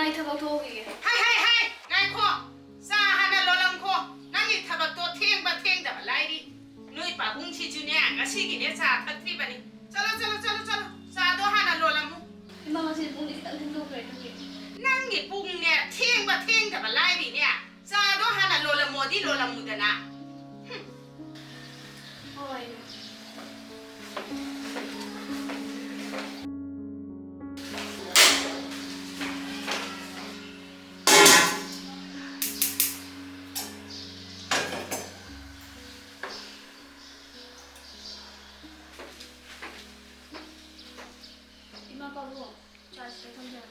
ꯏꯃꯥꯒꯤ ꯊꯕꯛ ꯊꯣꯛꯎꯈꯤꯒꯦ. ꯍꯥꯏ ꯉꯥꯏꯈꯣ ꯆꯥ ꯍꯥꯟꯅ ꯂꯣꯜꯂꯝꯈꯣ ꯅꯪꯒꯤ ꯊꯕꯛꯇꯣ ꯊꯦꯡꯕ ꯊꯦꯡꯗꯕ ꯂꯥꯏꯔꯤ ꯅꯣꯏ ꯄꯥꯕꯨꯡꯁꯤꯁꯨꯅꯦ ꯉꯁꯤꯒꯤꯅꯦ ꯆꯥ ꯊꯛꯇ꯭ꯔꯤꯕꯅꯤ ꯆꯠꯂꯣ ꯆꯥꯗꯣ ꯍꯥꯟꯅ ꯂꯣꯜꯂꯝꯃꯨ. ꯏꯃꯥ ꯉꯁꯤꯗꯤ ꯄꯨꯡꯗꯤ ꯈꯤꯇꯪ ꯊꯦꯡꯗꯣꯛꯈ꯭ꯔꯦ ꯑꯗꯨꯒꯤ. ꯅꯪꯒꯤ ꯄꯨꯡꯅꯦ ꯊꯦꯡꯕ ꯊꯦꯡꯗꯕ ꯂꯥꯏꯔꯤꯅꯦ ꯆꯥꯗꯣ ꯍꯥꯟꯅ ꯂꯣꯜꯂꯝꯃꯣꯗꯤ ꯂꯣꯜꯂꯝꯃꯨꯗꯅ. ꯍꯣꯏ. 이마 바보, 자식의 손자로.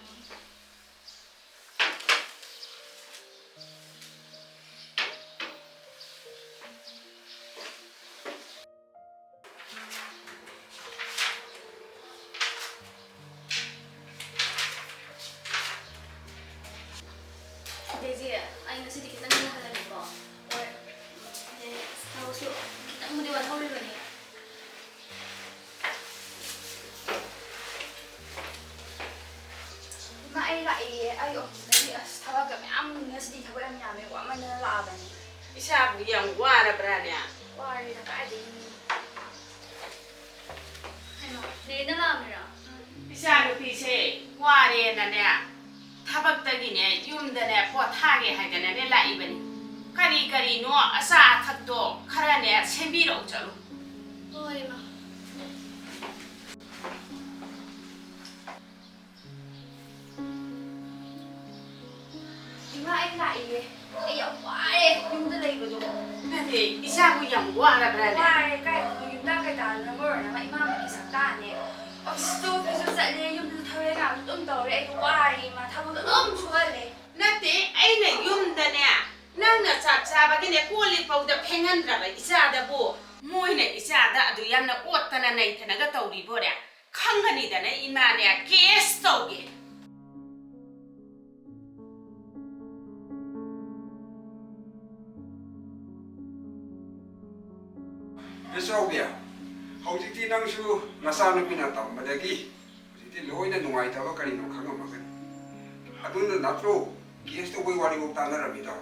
데이지, 아니 ngasi디 kita nang nakalala ko. Or, tawso, kita mo di wala huli ba niya? Ay lại ay đấy thao cái mẹ ăn nó sẽ đi thao em nhà mẹ quá mà nó lạ vậy. Isa bu yang wara branya. Qua đi thao cái gì? Hay nó để nó làm rồi. Isa bu pise ware na ne. Thabak tagi ne yumda ne po thage haidana ne lai bani. Kari no asa thakdo khara ne sembi ro chalu. Ôi mà. Anh lại anh ông quá đi nhưng tôi lấy vào rồi thì isa bu yang wara branya. Qua cái chúng ta cái tàn nó mở là mày mang cái sẵn tàn này. Tôi phải giúp dạy đi nhưng tôi thấy nào tàu đấy anh qua đi mà thao nó xuống đấy. Nate ai ne yumda ne nang na cha ba ne ko li pau da phengan ra ba isa da bu moi ne isa da adu yam na ottana nei thana ga tawri bo re khangani da ne ima ne case tawge. Saudia, hꯧji nang su nasana pinatang madagi, houji loina nungai tawa kari no khanga magan. Aduna natro, kies to boy wari ukta na ramida.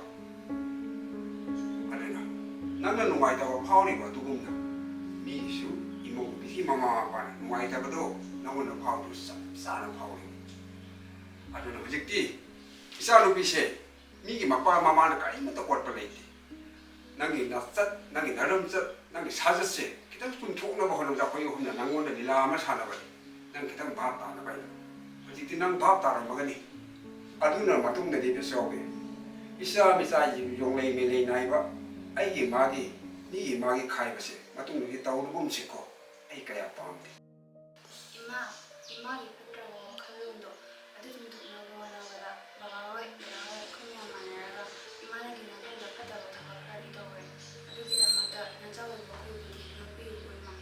Alena, nang na nungai tawa pauri ba tugumna. Mi su imo bisi mama pa nungai tawa do, nang na pauri sana pauri. Aduna houji isa no bise, mi ki mapa mama na kai mata kwat palete. Nangi nasat, nangi naramsat, nangi sajase, kita pun thok na bahon da koy humna nangon na lila ma sana ba. Nang kita bhap ta na ba. Houji nang bhap ta ram magani. Aduna matung na di besoge. Isa misa yong lei me lei nai ba. Ai gi magi, ni gi magi khai ba se. Matung ni taw bum se ko. Ai kaya pam. Ima gi putra mo khalundo. Adu tum tum na mo na wala. Bagawai kunya manara. Ima na gina na pada ba thak ka ri to we. Adu gina mata na jawal ba ku di no pi u ma.